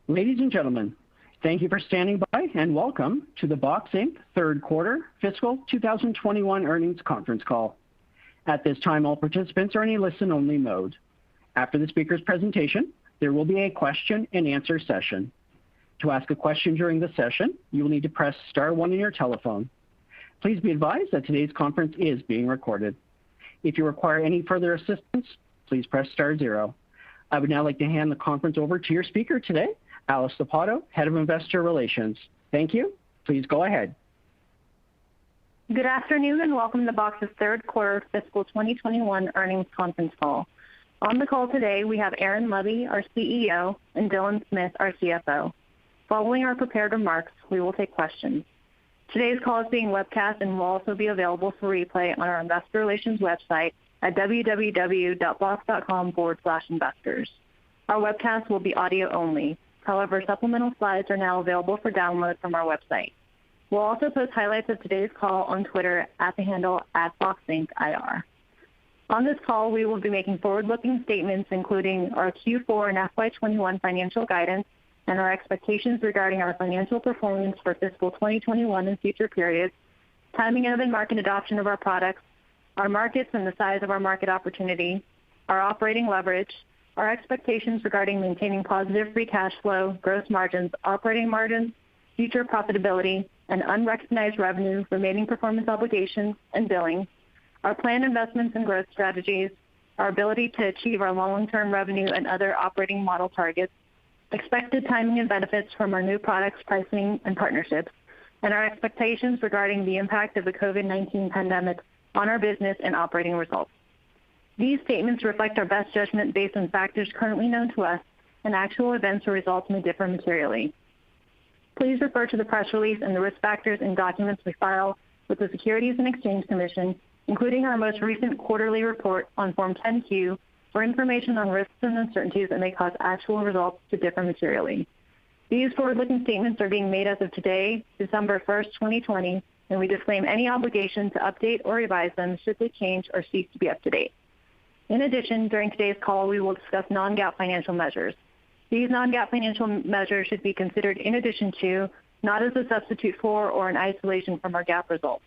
Ladies and gentlemen, thank you for standing by and welcome to the Box, Inc. third quarter fiscal 2021 earnings conference call. At this time, all participants are in a listen-only mode. After the speaker's presentation, there will be a question-and-answer session. To ask a question during the session, you will need to press star one on your telephone. Please be advised that today's conference is being recorded. If you require any further assistance, please press star zero. I would now like to hand the conference over to your speaker today, Alice Lopatto, Head of Investor Relations. Thank you. Please go ahead. Good afternoon and welcome to Box's third quarter fiscal 2021 earnings conference call. On the call today, we have Aaron Levie, our CEO, and Dylan Smith, our CFO. Following our prepared remarks, we will take questions. Today's call is being webcast and will also be available for replay on our investor relations website at www.box.com/investors. Our webcast will be audio only. However, supplemental slides are now available for download from our website. We'll also post highlights of today's call on Twitter at the handle @BoxIncIR. On this call, we will be making forward-looking statements including our Q4 and FY21 financial guidance and our expectations regarding our financial performance for fiscal 2021 and future periods, timing of and market adoption of our products, our markets and the size of our market opportunity, our operating leverage, our expectations regarding maintaining positive free cash flow, gross margins, operating margins, future profitability, and unrecognized revenue, remaining performance obligations, and billing, our planned investments and growth strategies, our ability to achieve our long-term revenue and other operating model targets, expected timing and benefits from our new products, pricing, and partnerships, and our expectations regarding the impact of the COVID-19 pandemic on our business and operating results. These statements reflect our best judgment based on factors currently known to us, and actual events or results may differ materially. Please refer to the press release and the risk factors and documents we file with the Securities and Exchange Commission, including our most recent quarterly report on Form 10-Q, for information on risks and uncertainties that may cause actual results to differ materially. These forward-looking statements are being made as of today, December 1st, 2020, and we disclaim any obligation to update or revise them should they change or cease to be up to date. In addition, during today's call, we will discuss non-GAAP financial measures. These non-GAAP financial measures should be considered in addition to, not as a substitute for or in isolation from our GAAP results.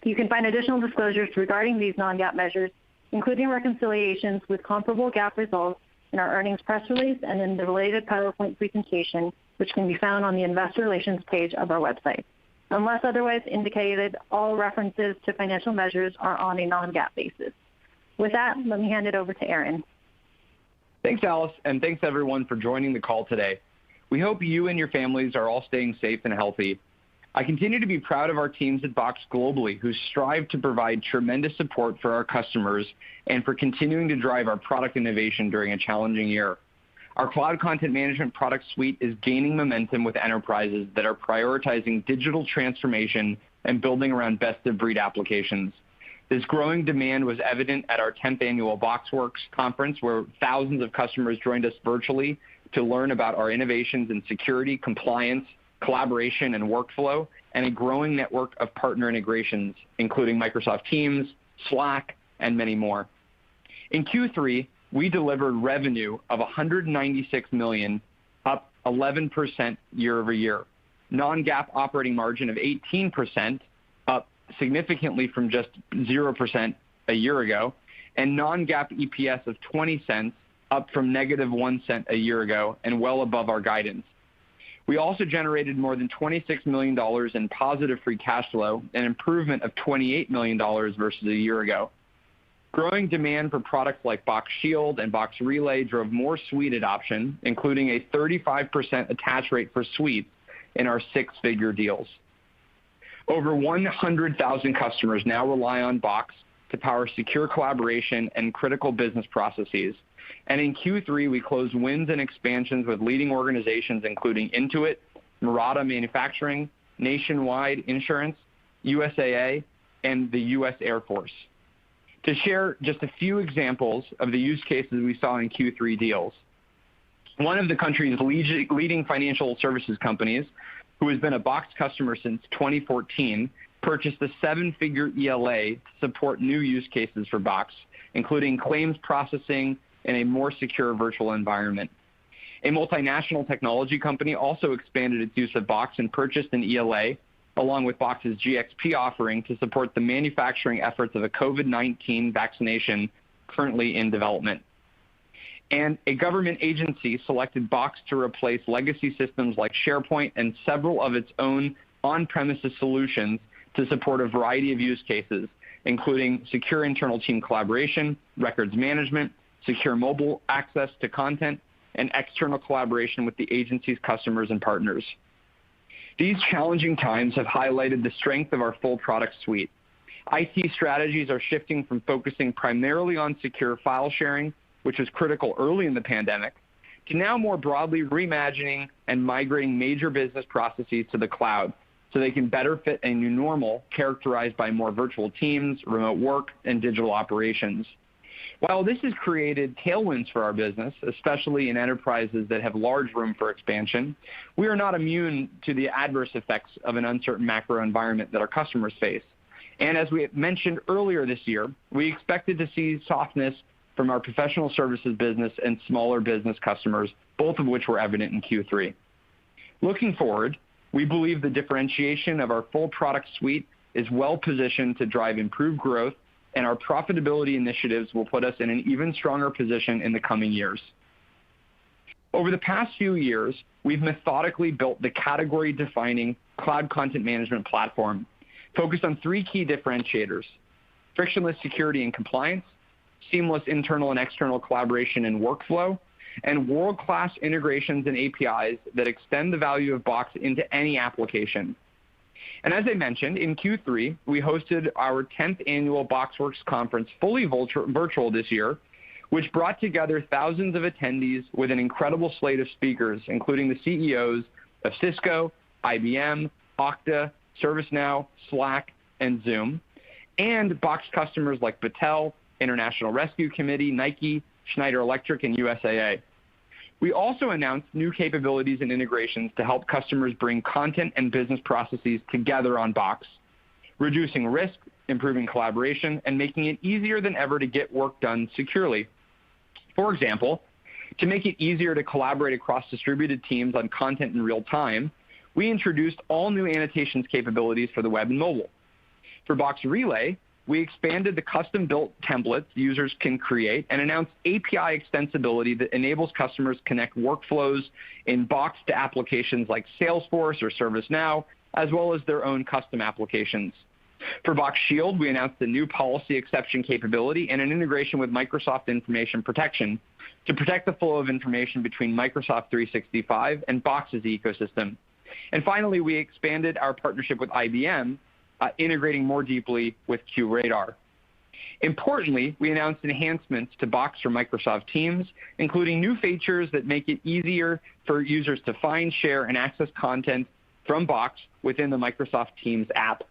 You can find additional disclosures regarding these non-GAAP measures, including reconciliations with comparable GAAP results, in our earnings press release and in the related PowerPoint presentation, which can be found on the investor relations page of our website. Unless otherwise indicated, all references to financial measures are on a non-GAAP basis. With that, let me hand it over to Aaron. Thanks, Alice, and thanks everyone for joining the call today. We hope you and your families are all staying safe and healthy. I continue to be proud of our teams at Box globally who strive to provide tremendous support for our customers and for continuing to drive our product innovation during a challenging year. Our cloud content management product suite is gaining momentum with enterprises that are prioritizing digital transformation and building around best-of-breed applications. This growing demand was evident at our 10th annual BoxWorks conference, where thousands of customers joined us virtually to learn about our innovations in security, compliance, collaboration, and workflow, and a growing network of partner integrations, including Microsoft Teams, Slack, and many more. In Q3, we delivered revenue of $196 million, up 11% year over year, non-GAAP operating margin of 18%, up significantly from just 0% a year ago, and non-GAAP EPS of 20 cents, up from negative 1 cent a year ago and well above our guidance. We also generated more than $26 million in positive free cash flow, an improvement of $28 million versus a year ago. Growing demand for products like Box Shield and Box Relay drove more suite adoption, including a 35% attach rate for suites in our six-figure deals. Over 100,000 customers now rely on Box to power secure collaboration and critical business processes. And in Q3, we closed wins and expansions with leading organizations including Intuit, Murata Manufacturing, Nationwide Insurance, USAA, and the U.S. Air Force. To share just a few examples of the use cases we saw in Q3 deals, one of the country's leading financial services companies, who has been a Box customer since 2014, purchased a seven-figure ELA to support new use cases for Box, including claims processing in a more secure virtual environment. A multinational technology company also expanded its use of Box and purchased an ELA along with Box's GXP offering to support the manufacturing efforts of a COVID-19 vaccination currently in development. And a government agency selected Box to replace legacy systems like SharePoint and several of its own on-premises solutions to support a variety of use cases, including secure internal team collaboration, records management, secure mobile access to content, and external collaboration with the agency's customers and partners. These challenging times have highlighted the strength of our full product suite. IT strategies are shifting from focusing primarily on secure file sharing, which was critical early in the pandemic, to now more broadly reimagining and migrating major business processes to the cloud so they can better fit a new normal characterized by more virtual teams, remote work, and digital operations. While this has created tailwinds for our business, especially in enterprises that have large room for expansion, we are not immune to the adverse effects of an uncertain macro environment that our customers face. And as we mentioned earlier this year, we expected to see softness from our professional services business and smaller business customers, both of which were evident in Q3. Looking forward, we believe the differentiation of our full product suite is well positioned to drive improved growth, and our profitability initiatives will put us in an even stronger position in the coming years. Over the past few years, we've methodically built the category-defining cloud content management platform focused on three key differentiators: frictionless security and compliance, seamless internal and external collaboration and workflow, and world-class integrations and APIs that extend the value of Box into any application. And as I mentioned, in Q3, we hosted our 10th annual BoxWorks conference fully virtual this year, which brought together thousands of attendees with an incredible slate of speakers, including the CEOs of Cisco, IBM, Okta, ServiceNow, Slack, and Zoom, and Box customers like Battelle, International Rescue Committee, Nike, Schneider Electric, and USAA. We also announced new capabilities and integrations to help customers bring content and business processes together on Box, reducing risk, improving collaboration, and making it easier than ever to get work done securely. For example, to make it easier to collaborate across distributed teams on content in real time, we introduced all new annotations capabilities for the web and mobile. For Box Relay, we expanded the custom-built templates users can create and announced API extensibility that enables customers to connect workflows in Box to applications like Salesforce or ServiceNow, as well as their own custom applications. For Box Shield, we announced a new policy exception capability and an integration with Microsoft Information Protection to protect the flow of information between Microsoft 365 and Box's ecosystem. And finally, we expanded our partnership with IBM, integrating more deeply with QRadar. Importantly, we announced enhancements to Box for Microsoft Teams, including new features that make it easier for users to find, share, and access content from Box within the Microsoft Teams app.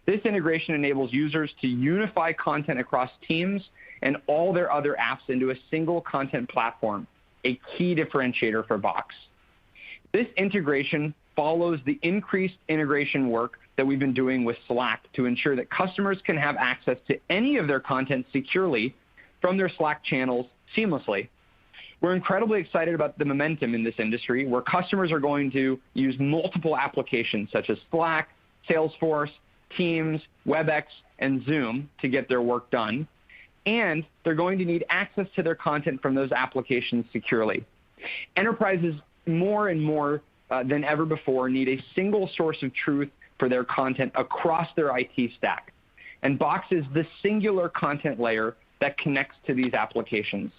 This integration enables users to unify content across Teams and all their other apps into a single content platform, a key differentiator for Box. This integration follows the increased integration work that we've been doing with Slack to ensure that customers can have access to any of their content securely from their Slack channels seamlessly. We're incredibly excited about the momentum in this industry where customers are going to use multiple applications such as Slack, Salesforce, Teams, WebEx, and Zoom to get their work done, and they're going to need access to their content from those applications securely. Enterprises more and more than ever before need a single source of truth for their content across their IT stack. And Box is the singular content layer that connects to these applications.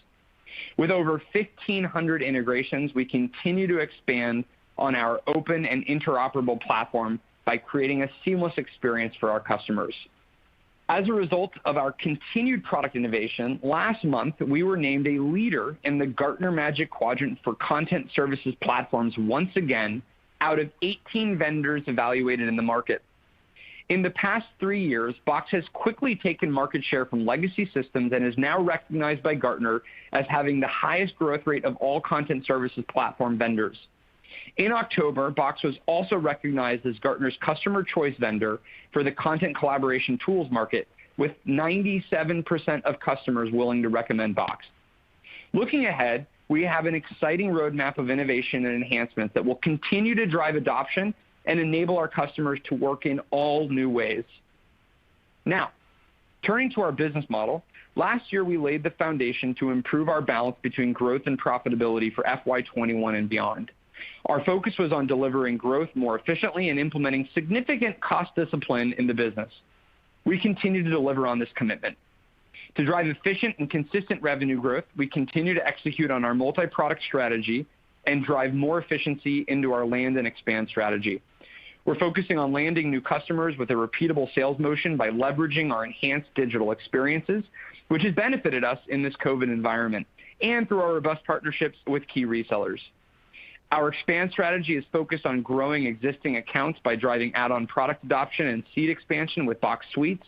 With over 1,500 integrations, we continue to expand on our open and interoperable platform by creating a seamless experience for our customers. As a result of our continued product innovation, last month we were named a leader in the Gartner Magic Quadrant for Content Services Platforms once again, out of 18 vendors evaluated in the market. In the past 3 years, Box has quickly taken market share from legacy systems and is now recognized by Gartner as having the highest growth rate of all content services platform vendors. In October, Box was also recognized as Gartner's customer choice vendor for the content collaboration tools market, with 97% of customers willing to recommend Box. Looking ahead, we have an exciting roadmap of innovation and enhancements that will continue to drive adoption and enable our customers to work in all new ways. Now, turning to our business model, last year we laid the foundation to improve our balance between growth and profitability for FY21 and beyond. Our focus was on delivering growth more efficiently and implementing significant cost discipline in the business. We continue to deliver on this commitment. To drive efficient and consistent revenue growth, we continue to execute on our multi-product strategy and drive more efficiency into our land and expand strategy. We're focusing on landing new customers with a repeatable sales motion by leveraging our enhanced digital experiences, which has benefited us in this COVID environment, and through our robust partnerships with key resellers. Our expand strategy is focused on growing existing accounts by driving add-on product adoption and seat expansion with Box Suites,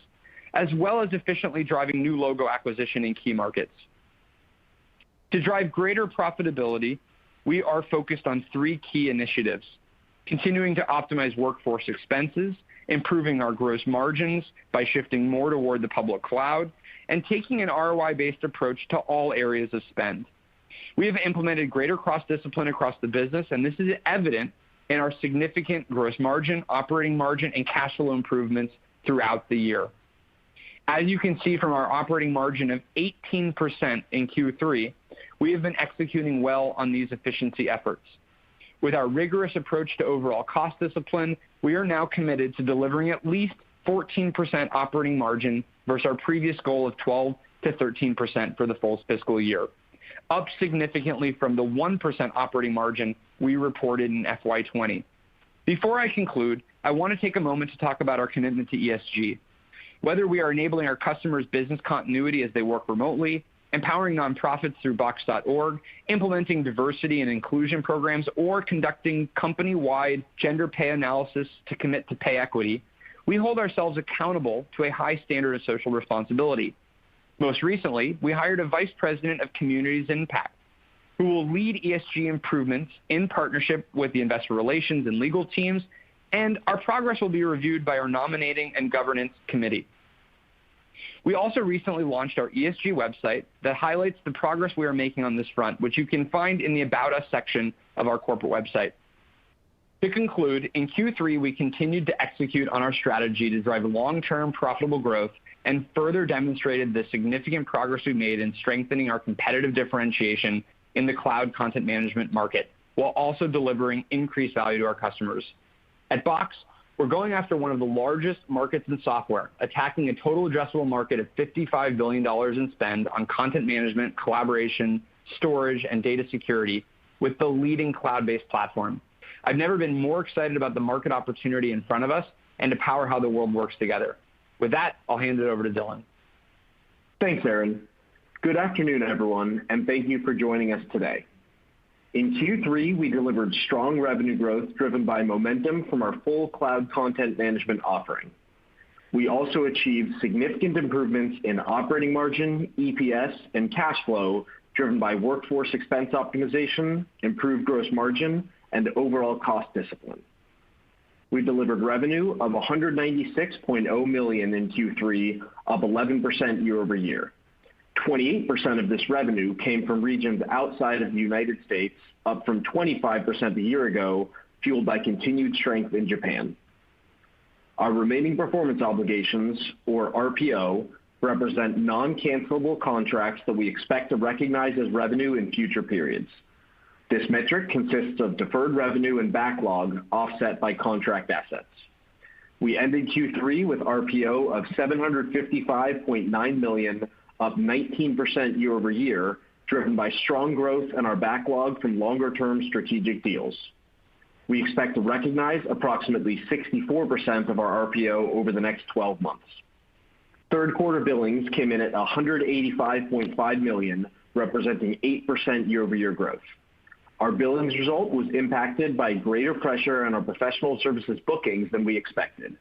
as well as efficiently driving new logo acquisition in key markets. To drive greater profitability, we are focused on 3 key initiatives: continuing to optimize workforce expenses, improving our gross margins by shifting more toward the public cloud, and taking an ROI-based approach to all areas of spend. We have implemented greater cost discipline across the business, and this is evident in our significant gross margin, operating margin, and cash flow improvements throughout the year. As you can see from our operating margin of 18% in Q3, we have been executing well on these efficiency efforts. With our rigorous approach to overall cost discipline, we are now committed to delivering at least 14% operating margin versus our previous goal of 12 to 13% for the full fiscal year, up significantly from the 1% operating margin we reported in FY20. Before I conclude, I want to take a moment to talk about our commitment to ESG. Whether we are enabling our customers' business continuity as they work remotely, empowering nonprofits through Box.org, implementing diversity and inclusion programs, or conducting company-wide gender pay analysis to commit to pay equity, we hold ourselves accountable to a high standard of social responsibility. Most recently, we hired a vice president of communities impact who will lead ESG improvements in partnership with the investor relations and legal teams, and our progress will be reviewed by our nominating and governance committee. We also recently launched our ESG website that highlights the progress we are making on this front, which you can find in the About Us section of our corporate website. To conclude, in Q3, we continued to execute on our strategy to drive long-term profitable growth and further demonstrated the significant progress we made in strengthening our competitive differentiation in the cloud content management market, while also delivering increased value to our customers. At Box, we're going after one of the largest markets in software, attacking a total addressable market of $55 billion in spend on content management, collaboration, storage, and data security with the leading cloud-based platform. I've never been more excited about the market opportunity in front of us and to power how the world works together. With that, I'll hand it over to Dylan. Thanks, Aaron. Good afternoon, everyone, and thank you for joining us today. In Q3, we delivered strong revenue growth driven by momentum from our full cloud content management offering. We also achieved significant improvements in operating margin, EPS, and cash flow driven by workforce expense optimization, improved gross margin, and overall cost discipline. We delivered revenue of $196.0 million in Q3, up 11% year over year. 28% of this revenue came from regions outside of the United States, up from 25% a year ago, fueled by continued strength in Japan. Our remaining performance obligations, or RPO, represent non-cancelable contracts that we expect to recognize as revenue in future periods. This metric consists of deferred revenue and backlog offset by contract assets. We ended Q3 with RPO of $755.9 million, up 19% year over year, driven by strong growth in our backlog from longer-term strategic deals. We expect to recognize approximately 64% of our RPO over the next 12 months. Third quarter billings came in at $185.5 million, representing 8% year-over-year growth. Our billings result was impacted by greater pressure on our professional services bookings than we expected.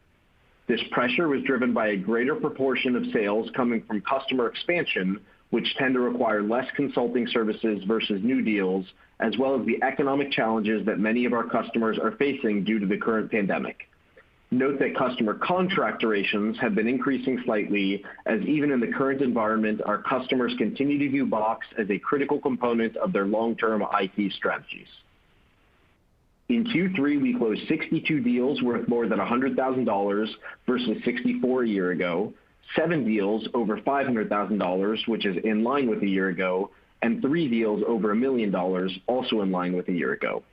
This pressure was driven by a greater proportion of sales coming from customer expansion, which tend to require less consulting services versus new deals, as well as the economic challenges that many of our customers are facing due to the current pandemic. Note that customer contract durations have been increasing slightly, as even in the current environment, our customers continue to view Box as a critical component of their long-term IT strategies. In Q3, we closed 62 deals worth more than $100,000 versus 64 a year ago, 7 deals over $500,000, which is in line with a year ago, and 3 deals over $1 million, also in line with a year ago.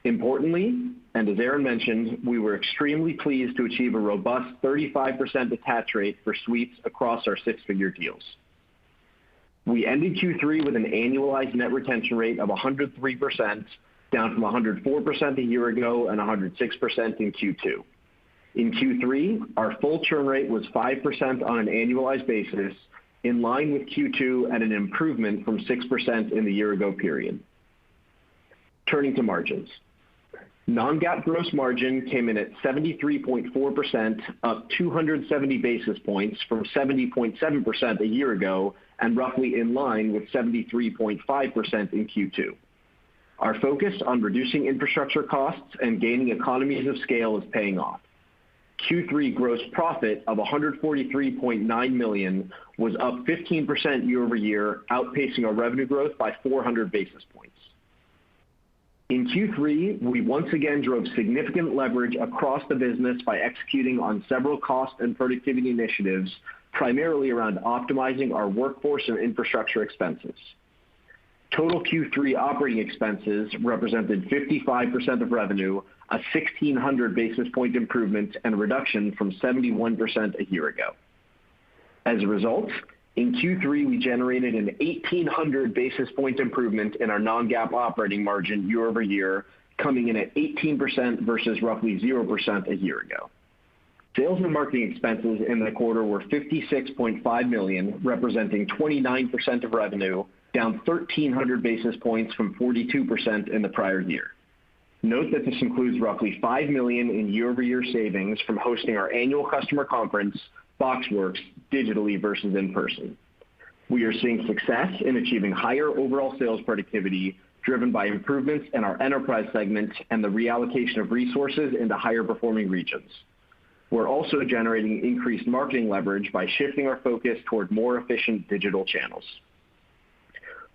Importantly, and as Aaron mentioned, we were extremely pleased to achieve a robust 35% attach rate for suites across our 6-figure deals. We ended Q3 with an annualized net retention rate of 103%, down from 104% a year ago and 106% in Q2. In Q3, our full churn rate was 5% on an annualized basis, in line with Q2 and an improvement from 6% in the year-ago period. Turning to margins. Non-GAAP gross margin came in at 73.4%, up 270 basis points from 70.7% a year ago, and roughly in line with 73.5% in Q2. Our focus on reducing infrastructure costs and gaining economies of scale is paying off. Q3 gross profit of $143.9 million was up 15% year over year, outpacing our revenue growth by 400 basis points. In Q3, we once again drove significant leverage across the business by executing on several cost and productivity initiatives, primarily around optimizing our workforce and infrastructure expenses. Total Q3 operating expenses represented 55% of revenue, a 1,600 basis point improvement and a reduction from 71% a year ago. As a result, in Q3, we generated an 1,800 basis point improvement in our non-GAAP operating margin year over year, coming in at 18% versus roughly 0% a year ago. Sales and marketing expenses in the quarter were $56.5 million, representing 29% of revenue, down 1,300 basis points from 42% in the prior year. Note that this includes roughly $5 million in year-over-year savings from hosting our annual customer conference, BoxWorks, digitally versus in person. We are seeing success in achieving higher overall sales productivity, driven by improvements in our enterprise segment and the reallocation of resources into higher performing regions. We're also generating increased marketing leverage by shifting our focus toward more efficient digital channels.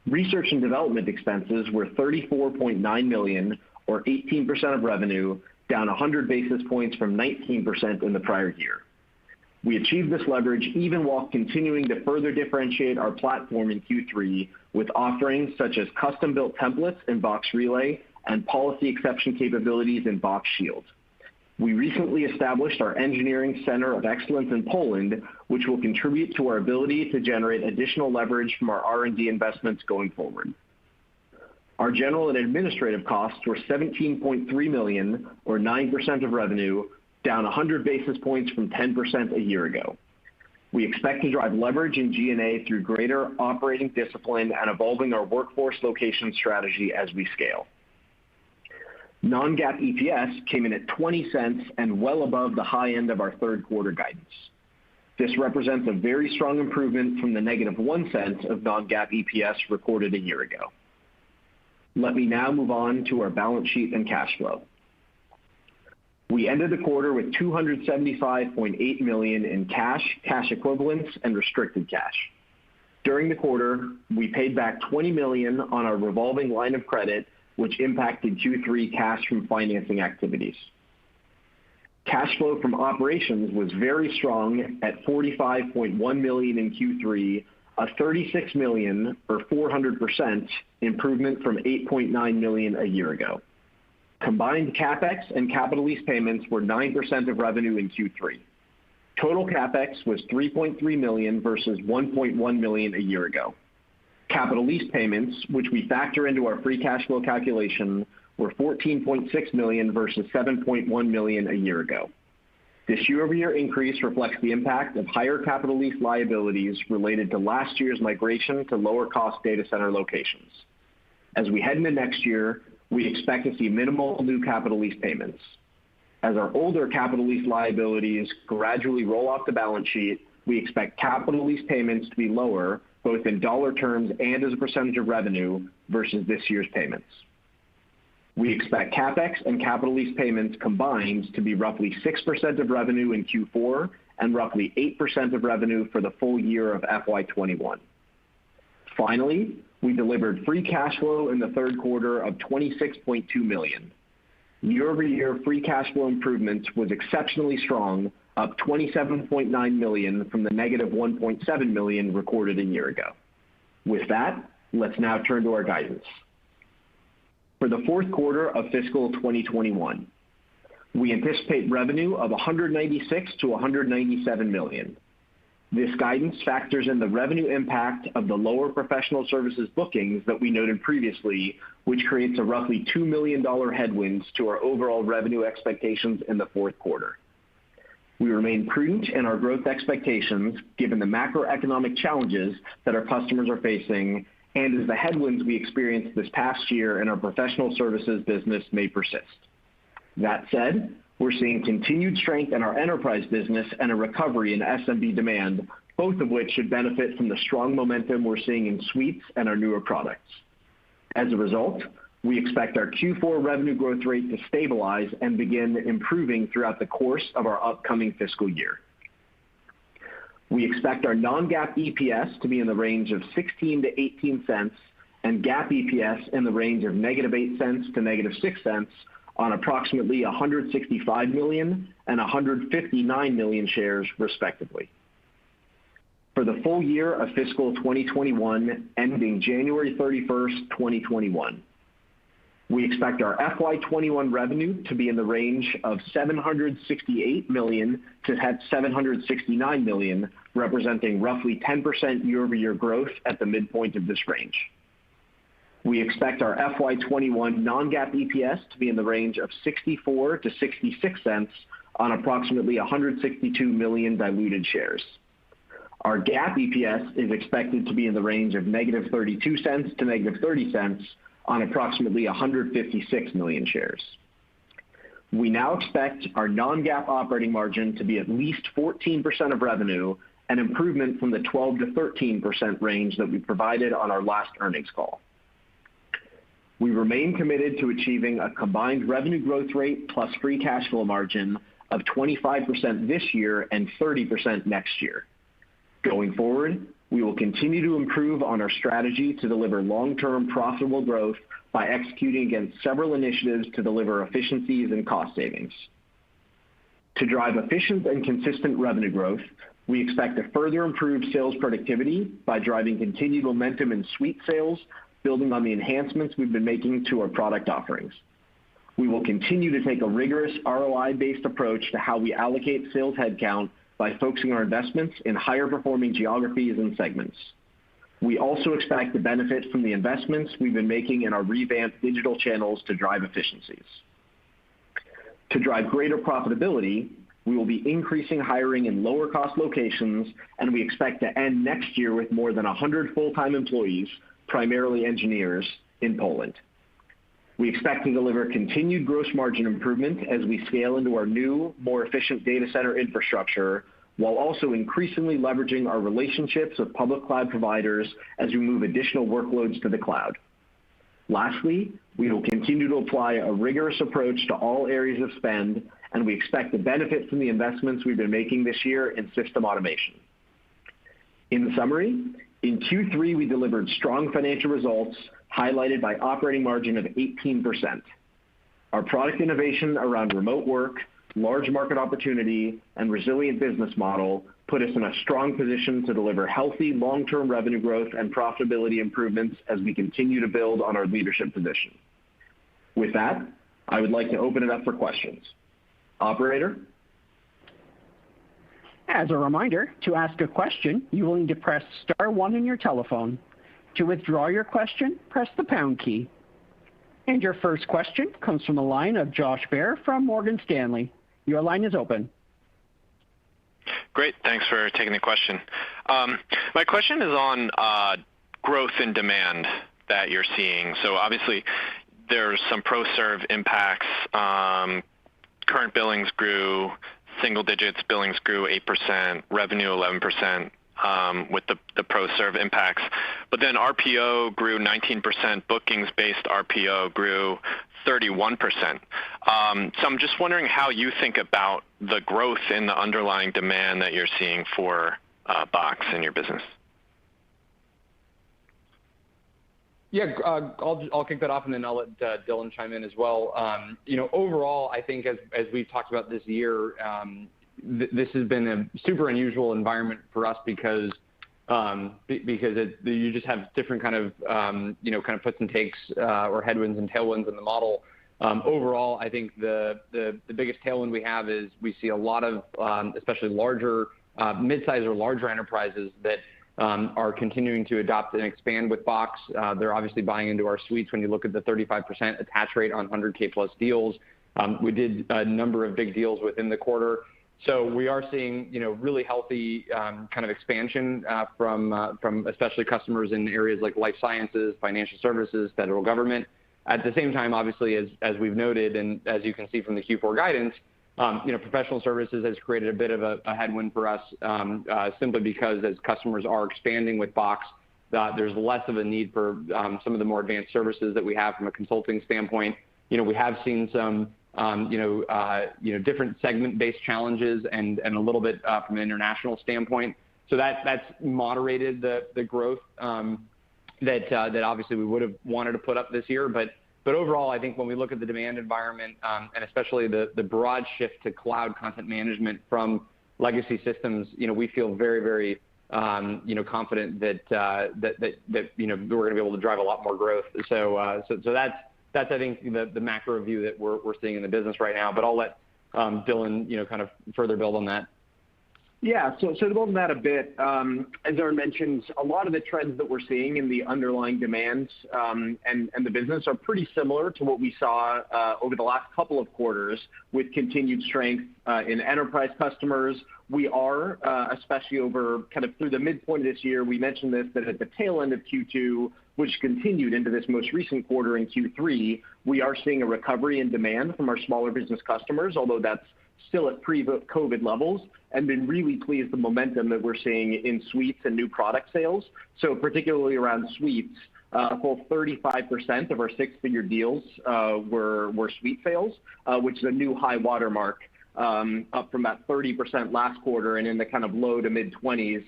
Research and development expenses were $34.9 million, or 18% of revenue, down 100 basis points from 19% in the prior year. We achieved this leverage even while continuing to further differentiate our platform in Q3 with offerings such as custom-built templates in Box Relay and policy exception capabilities in Box Shield. We recently established our Engineering Center of Excellence in Poland, which will contribute to our ability to generate additional leverage from our R&D investments going forward. Our general and administrative costs were $17.3 million, or 9% of revenue, down 100 basis points from 10% a year ago. We expect to drive leverage in G&A through greater operating discipline and evolving our workforce location strategy as we scale. Non-GAAP EPS came in at 20 cents and well above the high end of our third quarter guidance. This represents a very strong improvement from the negative 1 cent of non-GAAP EPS recorded a year ago. Let me now move on to our balance sheet and cash flow. We ended the quarter with $275.8 million in cash, cash equivalents, and restricted cash. During the quarter, we paid back $20 million on our revolving line of credit, which impacted Q3 cash from financing activities. Cash flow from operations was very strong at $45.1 million in Q3, a $36 million, or 400% improvement from $8.9 million a year ago. Combined CapEx and capital lease payments were 9% of revenue in Q3. Total CapEx was $3.3 million versus $1.1 million a year ago. Capital lease payments, which we factor into our free cash flow calculation, were $14.6 million versus $7.1 million a year ago. This year-over-year increase reflects the impact of higher capital lease liabilities related to last year's migration to lower-cost data center locations. As we head into next year, we expect to see minimal new capital lease payments. As our older capital lease liabilities gradually roll off the balance sheet, we expect capital lease payments to be lower, both in dollar terms and as a percentage of revenue, versus this year's payments. We expect CapEx and capital lease payments combined to be roughly 6% of revenue in Q4 and roughly 8% of revenue for the full year of FY21. Finally, we delivered free cash flow in the third quarter of $26.2 million. Year-over-year free cash flow improvement was exceptionally strong, up $27.9 million from the negative $1.7 million recorded a year ago. With that, let's now turn to our guidance. For the fourth quarter of fiscal 2021, we anticipate revenue of $196 to $197 million. This guidance factors in the revenue impact of the lower professional services bookings that we noted previously, which creates a roughly $2 million headwind to our overall revenue expectations in the fourth quarter. We remain prudent in our growth expectations given the macroeconomic challenges that our customers are facing and as the headwinds we experienced this past year in our professional services business may persist. That said, we're seeing continued strength in our enterprise business and a recovery in SMB demand, both of which should benefit from the strong momentum we're seeing in suites and our newer products. As a result, we expect our Q4 revenue growth rate to stabilize and begin improving throughout the course of our upcoming fiscal year. We expect our non-GAAP EPS to be in the range of 16 to 18 cents and GAAP EPS in the range of negative 8 cents to negative 6 cents on approximately 165 million and 159 million shares, respectively. For the full year of fiscal 2021, ending January 31st, 2021, we expect our FY21 revenue to be in the range of $768 million to $769 million, representing roughly 10% year-over-year growth at the midpoint of this range. We expect our FY21 non-GAAP EPS to be in the range of 64 to 66 cents on approximately 162 million diluted shares. Our GAAP EPS is expected to be in the range of negative 32 cents to negative 30 cents on approximately 156 million shares. We now expect our non-GAAP operating margin to be at least 14% of revenue, an improvement from the 12 to 13% range that we provided on our last earnings call. We remain committed to achieving a combined revenue growth rate plus free cash flow margin of 25% this year and 30% next year. Going forward, we will continue to improve on our strategy to deliver long-term profitable growth by executing against several initiatives to deliver efficiencies and cost savings. To drive efficient and consistent revenue growth, we expect to further improve sales productivity by driving continued momentum in suite sales, building on the enhancements we've been making to our product offerings. We will continue to take a rigorous ROI-based approach to how we allocate sales headcount by focusing our investments in higher performing geographies and segments. We also expect to benefit from the investments we've been making in our revamped digital channels to drive efficiencies. To drive greater profitability, we will be increasing hiring in lower cost locations, and we expect to end next year with more than 100 full-time employees, primarily engineers, in Poland. We expect to deliver continued gross margin improvement as we scale into our new, more efficient data center infrastructure, while also increasingly leveraging our relationships with public cloud providers as we move additional workloads to the cloud. Lastly, we will continue to apply a rigorous approach to all areas of spend, and we expect to benefit from the investments we've been making this year in system automation. In summary, in Q3, we delivered strong financial results highlighted by operating margin of 18%. Our product innovation around remote work, large market opportunity, and resilient business model put us in a strong position to deliver healthy long-term revenue growth and profitability improvements as we continue to build on our leadership position. With that, I would like to open it up for questions. Operator? As a reminder, to ask a question, you will need to press star one on your telephone. To withdraw your question, press the pound key. And your first question comes from the line of Josh Baer from Morgan Stanley. Your line is open. Great. Thanks for taking the question. My question is on growth and demand that you're seeing. So obviously, there's some pro-serve impacts. Current billings grew single digits. Billings grew 8%. Revenue 11%. with the ProServe impacts. But then RPO grew 19%, bookings-based RPO grew 31%. So I'm just wondering how you think about the growth in the underlying demand that you're seeing for Box in your business. Yeah, I'll kick that off, and then I'll let Dylan chime in as well. Overall, I think as we've talked about this year, this has been a super unusual environment for us because you just have different kind of puts and takes or headwinds and tailwinds in the model. Overall, I think the biggest tailwind we have is we see a lot of especially larger, mid-size or larger enterprises that are continuing to adopt and expand with Box. They're obviously buying into our suites. When you look at the 35% attach rate on 100K plus deals, we did a number of big deals within the quarter. So we are seeing, really healthy kind of expansion from especially customers in areas like life sciences, financial services, federal government. At the same time, obviously, as we've noted, and as you can see from the Q4 guidance, professional services has created a bit of a headwind for us simply because as customers are expanding with Box, there's less of a need for some of the more advanced services that we have from a consulting standpoint. We have seen some different segment-based challenges and a little bit from an international standpoint. So that's moderated the growth that obviously we would have wanted to put up this year. But overall, I think when we look at the demand environment and especially the broad shift to cloud content management from legacy systems, we feel very, very confident that we're going to be able to drive a lot more growth. So that's I think the macro view that we're seeing in the business right now. But I'll let Dylan kind of further build on that. Yeah, so to build on that a bit, as Aaron mentioned, a lot of the trends that we're seeing in the underlying demands and the business are pretty similar to what we saw over the last couple of quarters with continued strength in enterprise customers. We are, especially over kind of through the midpoint of this year, we mentioned this, that at the tail end of Q2, which continued into this most recent quarter in Q3, we are seeing a recovery in demand from our smaller business customers, although that's still at pre-COVID levels, and been really pleased the momentum that we're seeing in suites and new product sales. So particularly around suites, a full 35% of our six-figure deals were suite sales, which is a new high watermark, up from about 30% last quarter and in the kind of low to mid-20s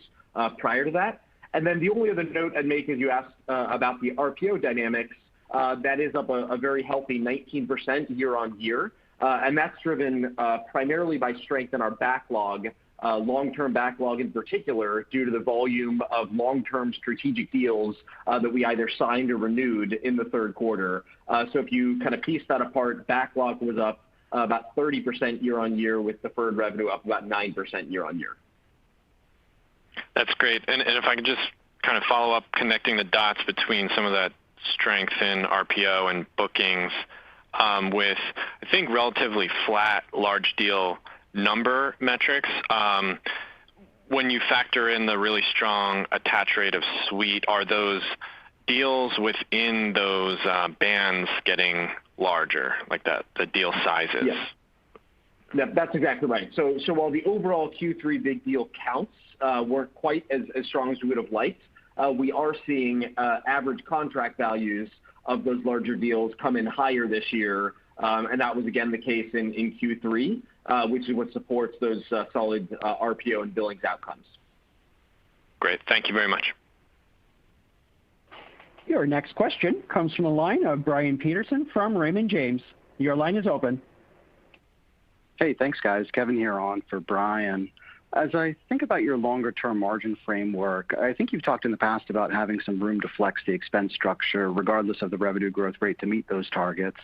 prior to that. And then the only other note I'd make is you asked about the RPO dynamics. That is up a very healthy 19% year on year. And that's driven primarily by strength in our backlog, long-term backlog in particular, due to the volume of long-term strategic deals that we either signed or renewed in the third quarter. So if you kind of piece that apart, backlog was up about 30% year on year, with deferred revenue up about 9% year on year. That's great. And if I could just kind of follow up, connecting the dots between some of that strength in RPO and bookings with, I think, relatively flat large deal number metrics. When you factor in the really strong attach rate of Suite, are those deals within those bands getting larger, like that, the deal sizes? Yes. Yeah, that's exactly right. So while the overall Q3 big deal counts weren't quite as strong as we would have liked, we are seeing average contract values of those larger deals come in higher this year. And that was, again, the case in Q3, which is what supports those solid RPO and billings outcomes. Great. Thank you very much. Your next question comes from a line of Brian Peterson from Raymond James. Your line is open. Hey, thanks, guys. Kevin here on for Brian. As I think about your longer-term margin framework, I think you've talked in the past about having some room to flex the expense structure regardless of the revenue growth rate to meet those targets.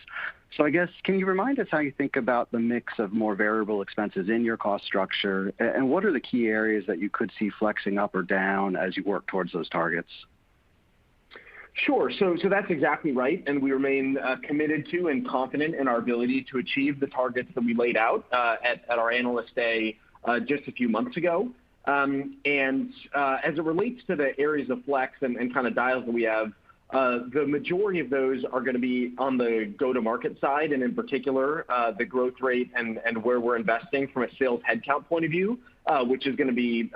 So I guess, can you remind us how you think about the mix of more variable expenses in your cost structure, and what are the key areas that you could see flexing up or down as you work towards those targets? Sure. So that's exactly right, and we remain committed to and confident in our ability to achieve the targets that we laid out at our Analyst Day just a few months ago. And as it relates to the areas of flex and kind of dials that we have, The majority of those are going to be on the go-to-market side, and in particular, the growth rate and where we're investing from a sales headcount point of view, which is going to be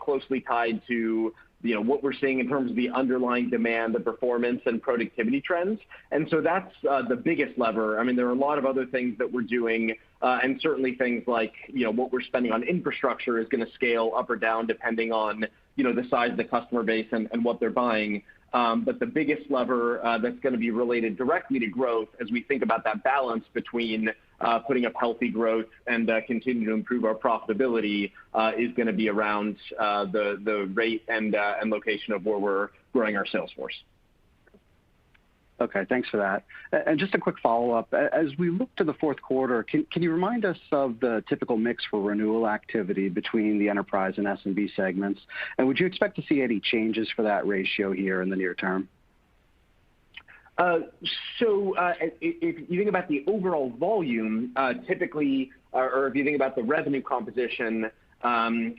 closely tied to what we're seeing in terms of the underlying demand, the performance, and productivity trends. And so that's the biggest lever. I mean, there are a lot of other things that we're doing, and certainly things like what we're spending on infrastructure is going to scale up or down depending on the size of the customer base and what they're buying. But the biggest lever that's going to be related directly to growth as we think about that balance between putting up healthy growth and continue to improve our profitability is going to be around the rate and location of where we're growing our sales force. Okay, thanks for that. And just a quick follow-up. As we look to the fourth quarter, can you remind us of the typical mix for renewal activity between the enterprise and SMB segments? And would you expect to see any changes for that ratio here in the near term? So if you think about the overall volume, typically, or if you think about the revenue composition,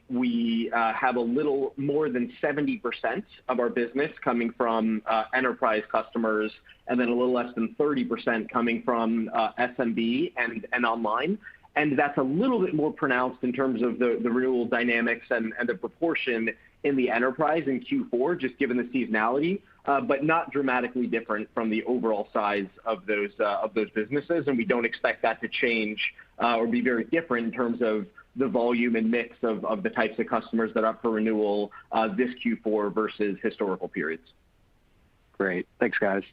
we have a little more than 70% of our business coming from enterprise customers, and then a little less than 30% coming from SMB and online. And that's a little bit more pronounced in terms of the renewal dynamics and the proportion in the enterprise in Q4, just given the seasonality, but not dramatically different from the overall size of those businesses. And we don't expect that to change or be very different in terms of the volume and mix of the types of customers that are up for renewal this Q4 versus historical periods. Great. Thanks, guys.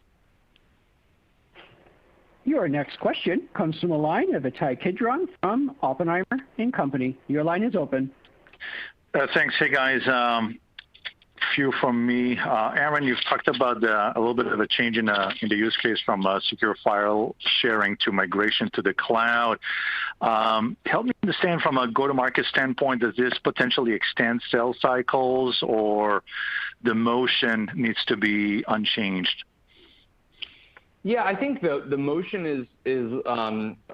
Your next question comes from the line of Ittai Kidron from Oppenheimer & Company. Your line is open. Thanks. Hey, guys. Few from me. Aaron, you've talked about a little bit of a change in the use case from secure file sharing to migration to the cloud. Help me understand from a go-to-market standpoint, does this potentially extend sales cycles or the motion needs to be unchanged? Yeah, I think the motion is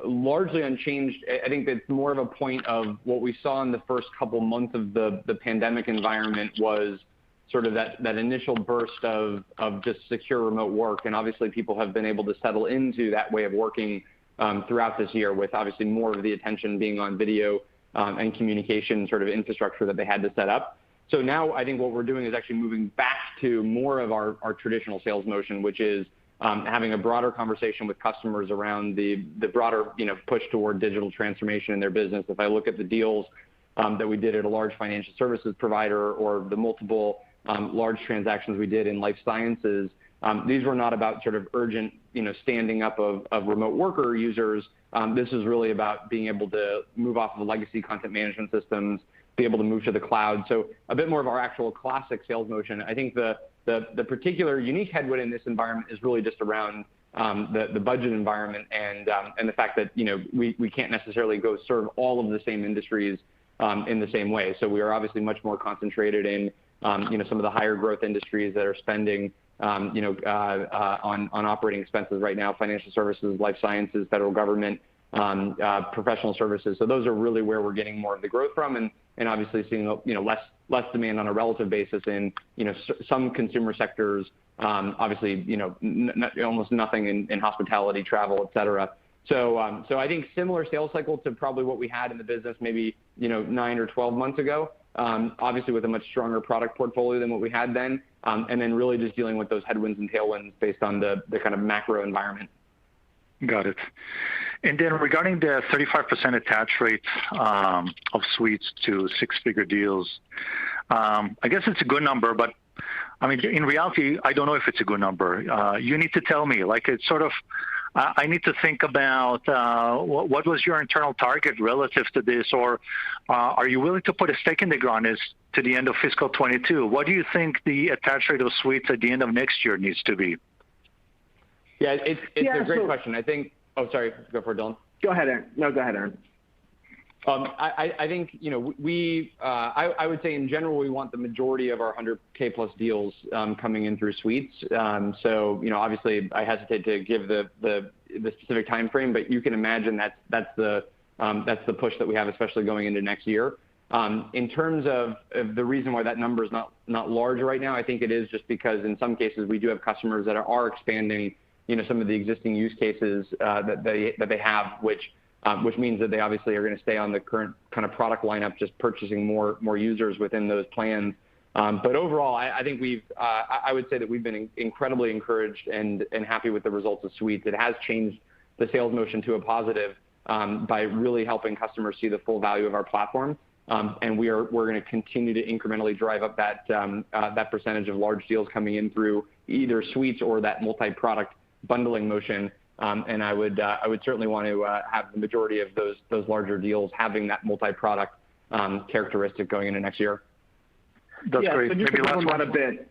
largely unchanged. I think it's more of a point of what we saw in the first couple months of the pandemic environment was sort of that initial burst of just secure remote work. And obviously people have been able to settle into that way of working throughout this year with obviously more of the attention being on video and communication sort of infrastructure that they had to set up. So now I think what we're doing is actually moving back to more of our traditional sales motion, which is having a broader conversation with customers around the broader push toward digital transformation in their business. If I look at the deals that we did at a large financial services provider or the multiple large transactions we did in life sciences, these were not about sort of urgent standing up of remote worker users. This is really about being able to move off of the legacy content management systems, be able to move to the cloud. So a bit more of our actual classic sales motion. I think the particular unique headwind in this environment is really just around the budget environment and the fact that we can't necessarily go serve all of the same industries in the same way. So we are obviously much more concentrated in some of the higher growth industries that are spending on operating expenses right now: financial services, life sciences, federal government, professional services. So those are really where we're getting more of the growth from, and obviously seeing less demand on a relative basis in some consumer sectors. Obviously, almost nothing in hospitality, travel, et cetera. So I think similar sales cycle to probably what we had in the business maybe 9 or 12 months ago. Obviously with a much stronger product portfolio than what we had then, and then really just dealing with those headwinds and tailwinds based on the kind of macro environment. Got it. And then regarding the 35% attach rate of suites to six-figure deals, I guess it's a good number, but I mean, in reality, I don't know if it's a good number. You need to tell me. Like, it's sort of, I need to think about what was your internal target relative to this, or are you willing to put a stake in the ground as to the end of fiscal 22? What do you think the attach rate of suites at the end of next year needs to be? Yeah, it's a great question. I think. Oh, sorry. Go for it, Dylan. Go ahead, Aaron. No, go ahead, Aaron. I think I would say in general we want the majority of our 100K plus deals coming in through suites. So obviously I hesitate to give the specific time frame, but you can imagine that's the push that we have, especially going into next year. In terms of the reason why that number is not large right now, I think it is just because in some cases we do have customers that are expanding, some of the existing use cases that they have, which means that they obviously are going to stay on the current kind of product lineup, just purchasing more users within those plans. But overall, I think I would say that we've been incredibly encouraged and happy with the results of Suites. It has changed the sales motion to a positive by really helping customers see the full value of our platform. And we're going to continue to incrementally drive up that percentage of large deals coming in through either Suites or that multi-product bundling motion. And I would certainly want to have the majority of those larger deals having that multi-product characteristic going into next year. That's great. So just Maybe to build last on that a bit,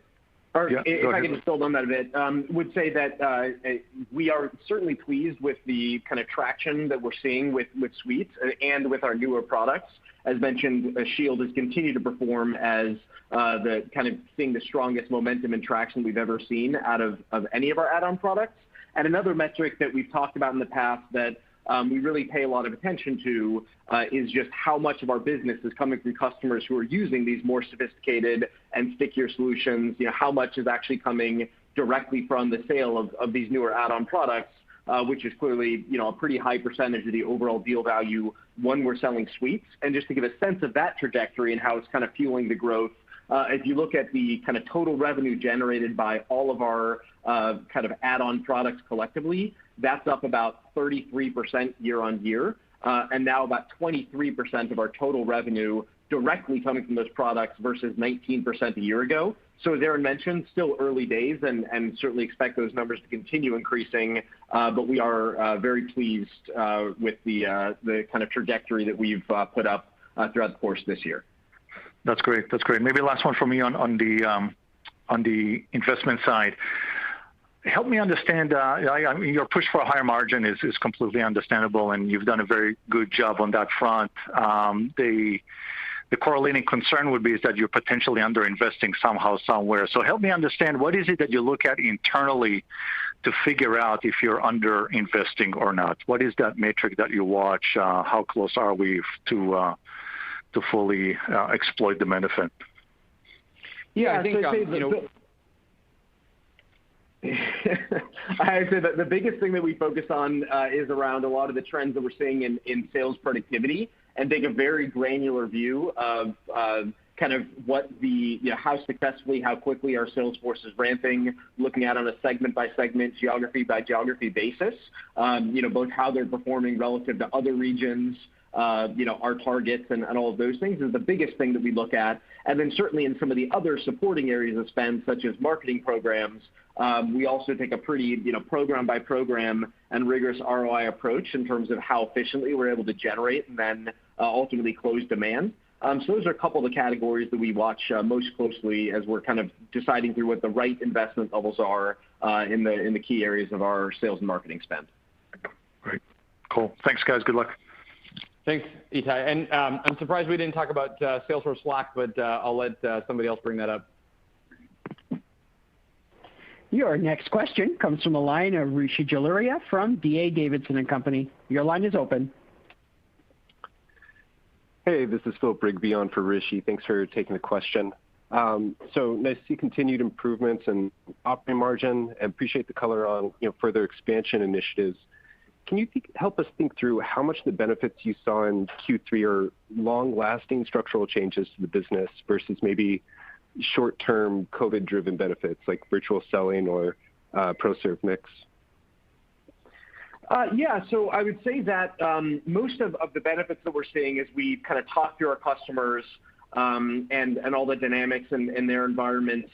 or if I could just build on that a bit, would say that we are certainly pleased with the kind of traction that we're seeing with Suites and with our newer products. As mentioned, Shield has continued to perform as the kind of seeing the strongest momentum and traction we've ever seen out of any of our add-on products. And another metric that we've talked about in the past that we really pay a lot of attention to is just how much of our business is coming from customers who are using these more sophisticated and stickier solutions. How much is actually coming directly from the sale of these newer add-on products, which is clearly a pretty high percentage of the overall deal value when we're selling Suites. And just to give a sense of that trajectory and how it's kind of fueling the growth, if you look at the kind of total revenue generated by all of our kind of add-on products collectively, that's up about 33% year on year, and now about 23% of our total revenue directly coming from those products versus 19% a year ago. So as Aaron mentioned, still early days and certainly expect those numbers to continue increasing, but we are very pleased with the kind of trajectory that we've put up throughout the course of this year. That's great. That's great. Maybe last one for me on the investment side. Help me understand. Your push for a higher margin is completely understandable, and you've done a very good job on that front. The correlating concern would be is that you're potentially underinvesting somehow, somewhere. So help me understand, what is it that you look at internally to figure out if you're underinvesting or not? What is that metric that you watch? How close are we to fully exploit the benefit? Yeah, I think I'd say that the biggest thing that we focus on is around a lot of the trends that we're seeing in sales productivity, and take a very granular view of kind of what how successfully, how quickly our sales force is ramping, looking at on a segment by segment, geography by geography basis, both how they're performing relative to other regions, our targets and all of those things is the biggest thing that we look at. And then certainly in some of the other supporting areas of spend, such as marketing programs, we also take a pretty, program by program and rigorous ROI approach in terms of how efficiently we're able to generate and then ultimately close demand. So those are a couple of the categories that we watch most closely as we're kind of deciding through what the right investment levels are in the key areas of our sales and marketing spend. Great. Cool. Thanks, guys. Good luck. Thanks, Ittai. And I'm surprised we didn't talk about Salesforce Slack, but I'll let somebody else bring that up. Your next question comes from the line of Rishi Jaluria from D.A. Davidson & Company. Your line is open. Hey, this is Phil Brigby on for Rishi. Thanks for taking the question. So nice to see continued improvements in operating margin, and appreciate the color on further expansion initiatives. Can you help us think through how much the benefits you saw in Q3 are long-lasting structural changes to the business versus maybe short-term COVID-driven benefits like virtual selling or ProServe mix? So I would say that most of the benefits that we're seeing as we kind of talk to our customers and all the dynamics in their environments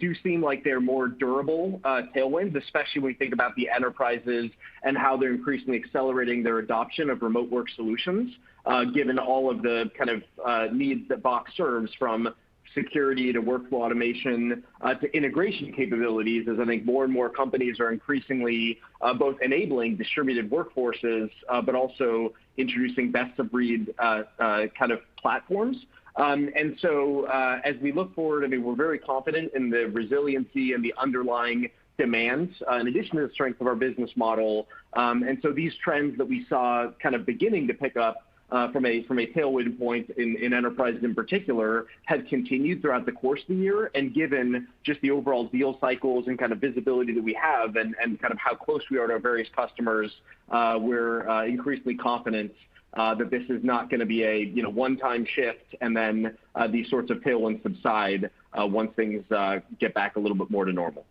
do seem like they're more durable tailwinds, especially when we think about the enterprises and how they're increasingly accelerating their adoption of remote work solutions, given all of the kind of needs that Box serves, from security to workflow automation to integration capabilities, as I think more and more companies are increasingly both enabling distributed workforces, but also introducing best-of-breed kind of platforms. And so as we look forward, we're very confident in the resiliency and the underlying demands, in addition to the strength of our business model. And so these trends that we saw kind of beginning to pick up from a tailwind point in enterprises in particular has continued throughout the course of the year. And given just the overall deal cycles and kind of visibility that we have and kind of how close we are to our various customers, we're increasingly confident that this is not going to be a one-time shift and then these sorts of tailwinds subside once things get back a little bit more to normal.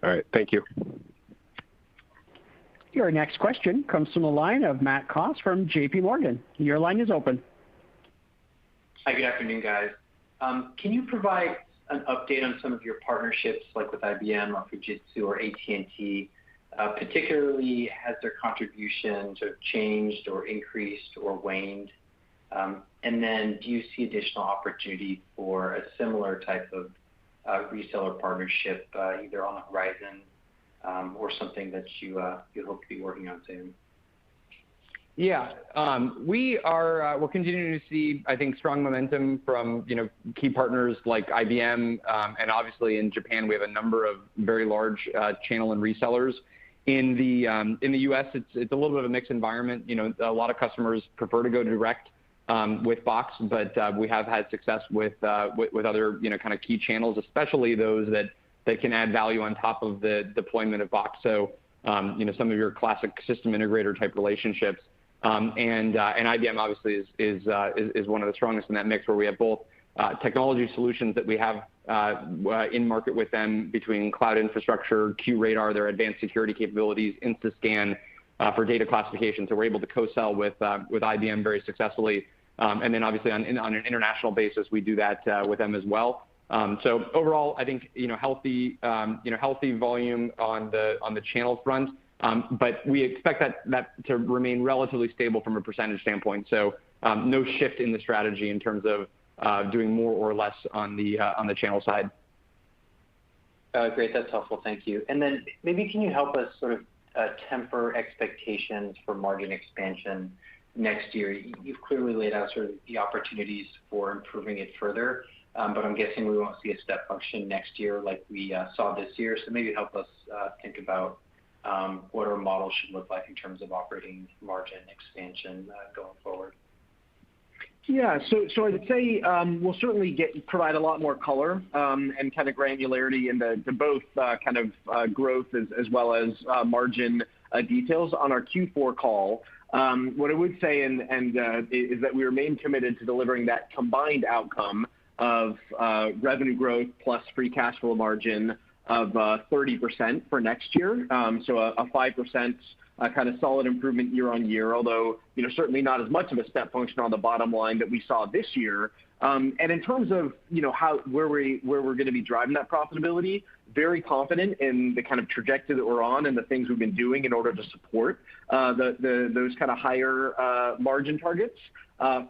All right, thank you. Your next question comes from the line of Matt Coss from JP Morgan. Your line is open. Hi, good afternoon, guys. Can you provide an update on some of your partnerships, like with IBM or Fujitsu or AT&T? Particularly, has their contribution sort of changed or increased or waned? And then do you see additional opportunity for a similar type of reseller partnership either on the horizon or something that you hope to be working on soon? Yeah, we're continuing to see, I think, strong momentum from key partners like IBM, and obviously in Japan we have a number of very large channel and resellers. In the U.S., it's a little bit of a mixed environment. A lot of customers prefer to go direct with Box, but we have had success with other kind of key channels, especially those that can add value on top of the deployment of Box. So some of your classic system integrator type relationships, and IBM obviously is one of the strongest in that mix, where we have both technology solutions that we have in market with them between cloud infrastructure, QRadar, their advanced security capabilities, InstaScan for data classification. So we're able to co-sell with IBM very successfully. And then obviously on an international basis, we do that with them as well. So overall, I think healthy volume on the channel front, but we expect that to remain relatively stable from a percentage standpoint. So no shift in the strategy in terms of doing more or less on the channel side. Great, that's helpful. Thank you. And then maybe can you help us sort of temper expectations for margin expansion next year? You've clearly laid out sort of the opportunities for improving it further, but I'm guessing we won't see a step function next year like we saw this year. So maybe help us think about what our model should look like in terms of operating margin expansion going forward. Yeah, so I would say we'll certainly provide a lot more color and kind of granularity into both kind of growth as well as margin details on our Q4 call. What I would say is that we remain committed to delivering that combined outcome of revenue growth plus free cash flow margin of 30% for next year. So a 5% kind of solid improvement year on year, although certainly not as much of a step function on the bottom line that we saw this year. And in terms of where we're going to be driving that profitability, very confident in the kind of trajectory that we're on and the things we've been doing in order to support those kind of higher margin targets.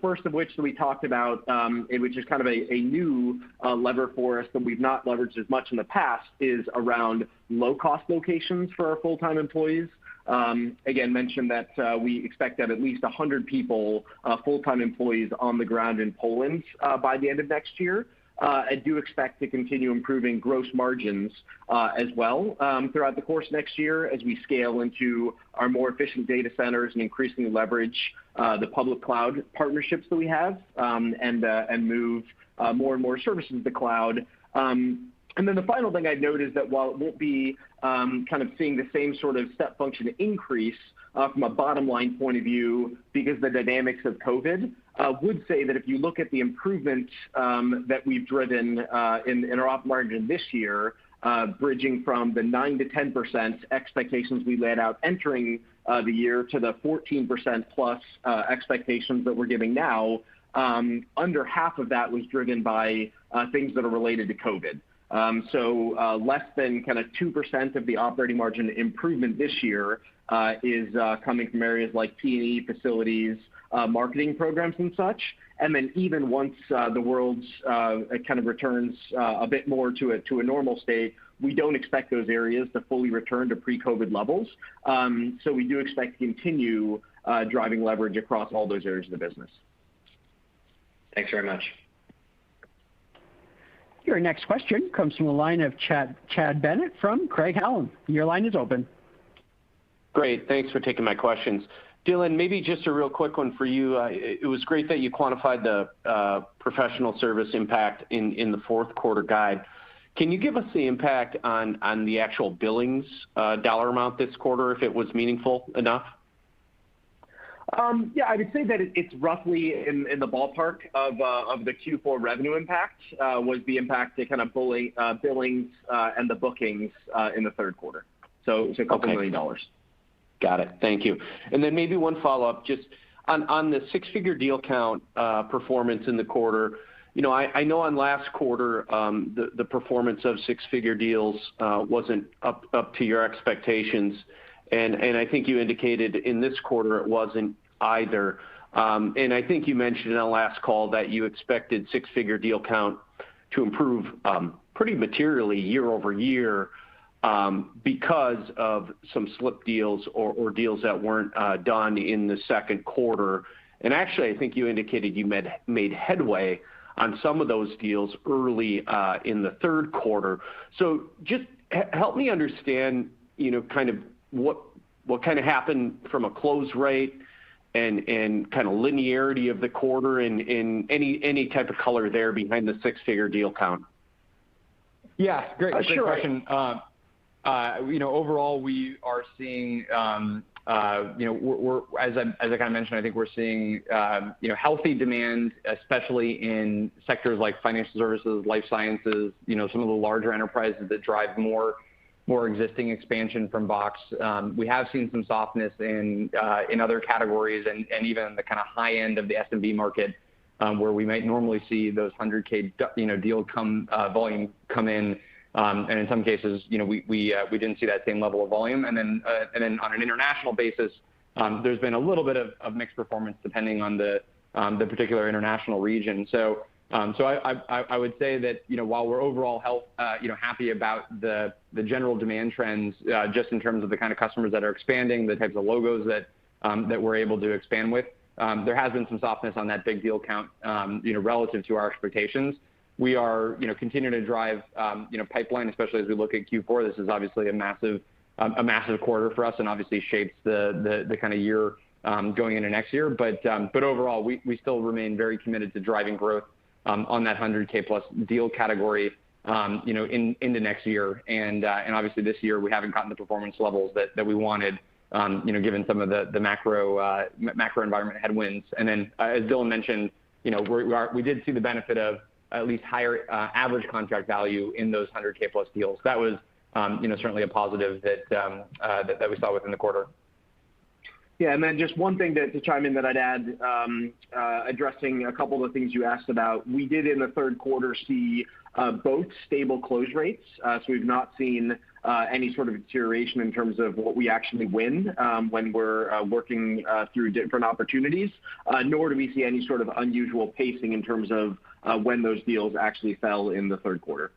First of which that we talked about, which is kind of a new lever for us that we've not leveraged as much in the past, is around low-cost locations for our full-time employees. Again, mentioned that we expect to have at least 100 people, full-time employees on the ground in Poland by the end of next year. I do expect to continue improving gross margins as well throughout the course next year as we scale into our more efficient data centers and increasingly leverage the public cloud partnerships that we have and move more and more services to the cloud. And then the final thing I'd note is that while it won't be kind of seeing the same sort of step function increase from a bottom line point of view because of the dynamics of COVID, would say that if you look at the improvement that we've driven in our op margin this year, bridging from the 9 to 10% expectations we laid out entering the year to the 14% plus expectations that we're giving now, under half of that was driven by things that are related to COVID. So less than kind of 2% of the operating margin improvement this year is coming from areas like T&E, facilities, marketing programs and such. And then even once the world's kind of returns a bit more to a normal state, we don't expect those areas to fully return to pre-COVID levels. So we do expect to continue driving leverage across all those areas of the business. Thanks very much. Your next question comes from the line of Chad Bennett from Craig-Hallum. Your line is open. Great. Thanks for taking my questions. Dylan, maybe just a real quick one for you. It was great that you quantified the professional service impact in the fourth quarter guide. Can you give us the impact on the actual billings dollar amount this quarter, if it was meaningful enough? Yeah, I would say that it's roughly in the ballpark of the Q4 revenue impact was the impact to kind of billings and the bookings in the third quarter. So a couple $1 million. Got it. Thank you. And then maybe one follow-up just on the six-figure deal count performance in the quarter. I know on last quarter the performance of six-figure deals wasn't up to your expectations, and I think you indicated in this quarter it wasn't either. And I think you mentioned in the last call that you expected six-figure deal count to improve pretty materially year over year because of some slip deals or deals that weren't done in the second quarter. And actually, I think you indicated you made headway on some of those deals early in the third quarter. So just help me understand, kind of what kind of happened from a close rate and kind of linearity of the quarter and any type of color there behind the six-figure deal count. Yeah, great question. Overall, we are seeing, we're as I kind of mentioned, I think we're seeing, healthy demand, especially in sectors like financial services, life sciences, some of the larger enterprises that drive more existing expansion from Box. We have seen some softness in other categories and even the kind of high end of the SMB market, where we might normally see those 100K deal volume come in. And in some cases, we didn't see that same level of volume. And then on an international basis, there's been a little bit of mixed performance depending on the particular international region. So I would say that while we're overall happy about the general demand trends, just in terms of the kind of customers that are expanding, the types of logos that we're able to expand with, there has been some softness on that big deal count, relative to our expectations. We are, continuing to drive, pipeline, especially as we look at Q4. This is obviously a massive quarter for us, and obviously shapes the kind of year going into next year. But overall, we still remain very committed to driving growth on that 100K plus deal category, into next year. And obviously this year we haven't gotten the performance levels that we wanted, given some of the macro environment headwinds. And then as Dylan mentioned, we did see the benefit of at least higher average contract value in those 100K plus deals. That was, certainly a positive that we saw within the quarter. Yeah, and then just one thing to chime in that I'd add, addressing a couple of the things you asked about. We did in the third quarter see both stable close rates. So we've not seen any sort of deterioration in terms of what we actually win when we're working through different opportunities, nor do we see any sort of unusual pacing in terms of when those deals actually fell in the third quarter.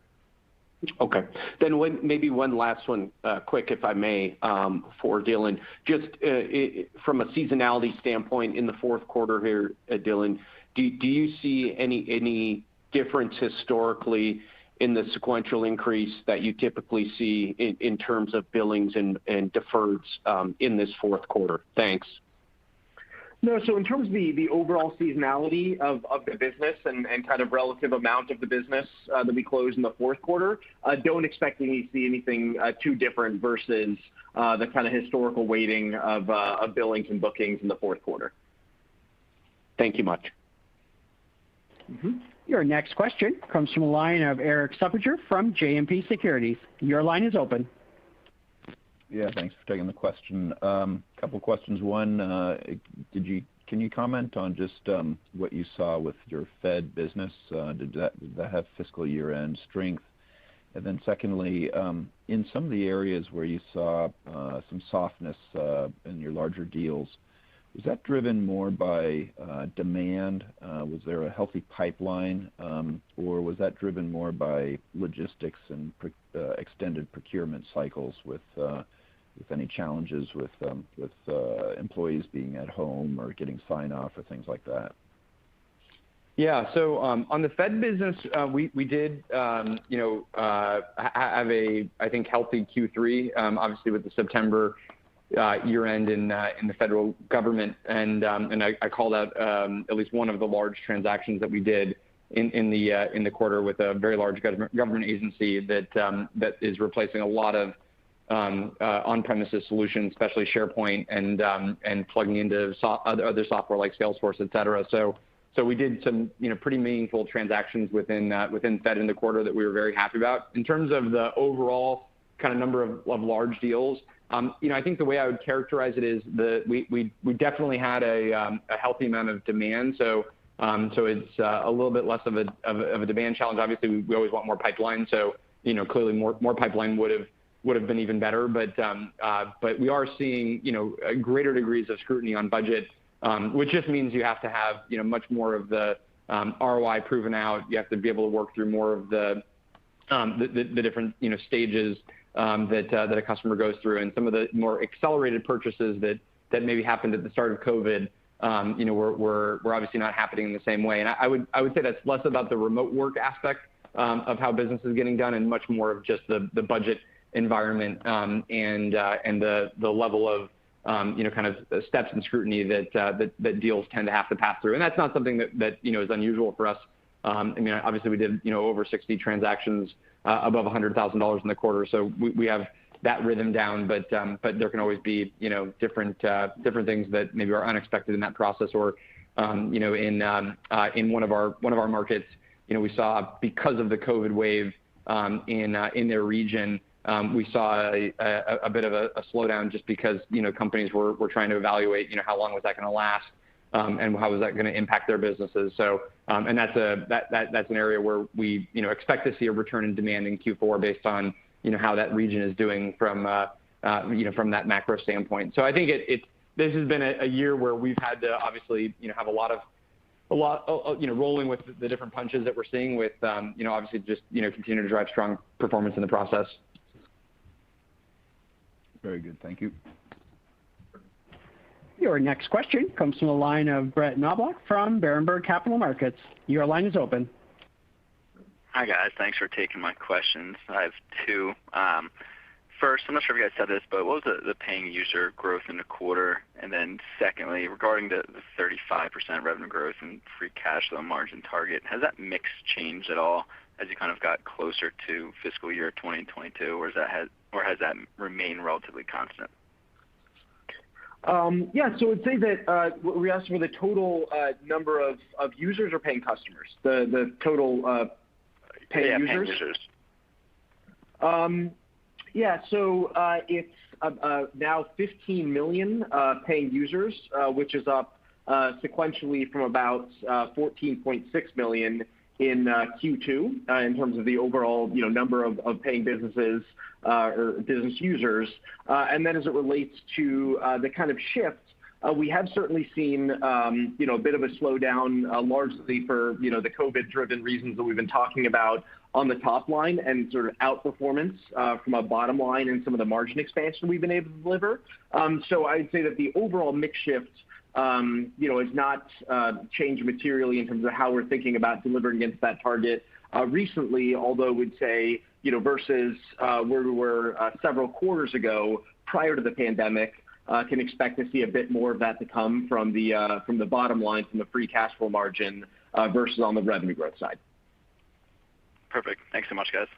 Okay. Then maybe one last one, quick, if I may, for Dylan. Just from a seasonality standpoint in the fourth quarter here, Dylan, do you see any difference historically in the sequential increase that you typically see in terms of billings and deferreds in this fourth quarter? Thanks. No, so in terms of the overall seasonality of the business and kind of relative amount of the business that we close in the fourth quarter, don't expect to see anything too different versus the kind of historical weighting of billings and bookings in the fourth quarter. Thank you much. Mm-hmm. Your next question comes from the line of Erik Suppiger from JMP Securities. Your line is open. Yeah, thanks for taking the question. Couple questions. One, can you comment on just what you saw with your Fed business? Did that have fiscal year-end strength? And then secondly, in some of the areas where you saw some softness in your larger deals, was that driven more by demand? Was there a healthy pipeline, or was that driven more by logistics and extended procurement cycles with any challenges with employees being at home or getting sign-off or things like that? Yeah. So on the Fed business, we did have a, I think, healthy Q3. Obviously with the September year-end in the federal government, and I called out at least one of the large transactions that we did in the quarter with a very large government agency that is replacing a lot of on-premises solutions, especially SharePoint, and plugging into other software like Salesforce, et cetera. So we did some pretty meaningful transactions within Fed in the quarter that we were very happy about. In terms of the overall kind of number of large deals, I think the way I would characterize it is we definitely had a healthy amount of demand. So it's a little bit less of a demand challenge. Obviously, we always want more pipeline. So clearly more pipeline would have been even better. But we are seeing greater degrees of scrutiny on budget, which just means you have to have much more of the ROI proven out. You have to be able to work through more of the different stages that a customer goes through, and some of the more accelerated purchases that maybe happened at the start of COVID. We're obviously not happening in the same way. And I would say that's less about the remote work aspect of how business is getting done, and much more of just the budget environment and the level of kind of steps and scrutiny that deals tend to have to pass through. And that's not something that is unusual for us. Obviously we did over 60 transactions above $100,000 in the quarter, so we have that rhythm down. But there can always be different things that maybe are unexpected in that process, or in one of our markets, we saw, because of the COVID wave in their region, we saw a bit of a slowdown, just because companies were trying to evaluate how long was that going to last, and how was that going to impact their businesses. So and that's an area where we expect to see a return in demand in Q4 based on how that region is doing from from that macro standpoint. So I think this has been a year where we've had to obviously have a lot rolling with the different punches that we're seeing, with obviously just continue to drive strong performance in the process. Very good. Thank you. Your next question comes from the line of Brett Knoblauch from Berenberg Capital Markets. Your line is open. Hi, guys. Thanks for taking my questions. I have two. First, I'm not sure if you guys said this, but what was the paying user growth in the quarter? And then secondly, regarding the 35% revenue growth and free cash flow margin target, has that mix changed at all as you kind of got closer to fiscal year 2022, or has that remained relatively constant? So I'd say that we asked for the total number of users or paying customers, the total paying users. Paying users. So it's now 15 million paying users, which is up sequentially from about 14.6 million in Q2 in terms of the overall number of paying businesses or business users. And then as it relates to the kind of shift, we have certainly seen a bit of a slowdown, largely for the COVID-driven reasons that we've been talking about on the top line, and sort of outperformance from a bottom line and some of the margin expansion we've been able to deliver. So I'd say that the overall mix shift has not changed materially in terms of how we're thinking about delivering against that target recently, although we'd say versus where we were several quarters ago prior to the pandemic, can expect to see a bit more of that to come from the bottom line, from the free cash flow margin, versus on the revenue growth side. Perfect. Thanks so much, guys.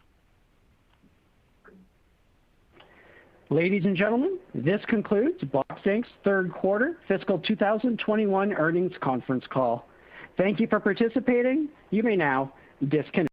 Ladies and gentlemen, this concludes Box Inc.'s third quarter fiscal 2021 earnings conference call. Thank you for participating. You may now disconnect.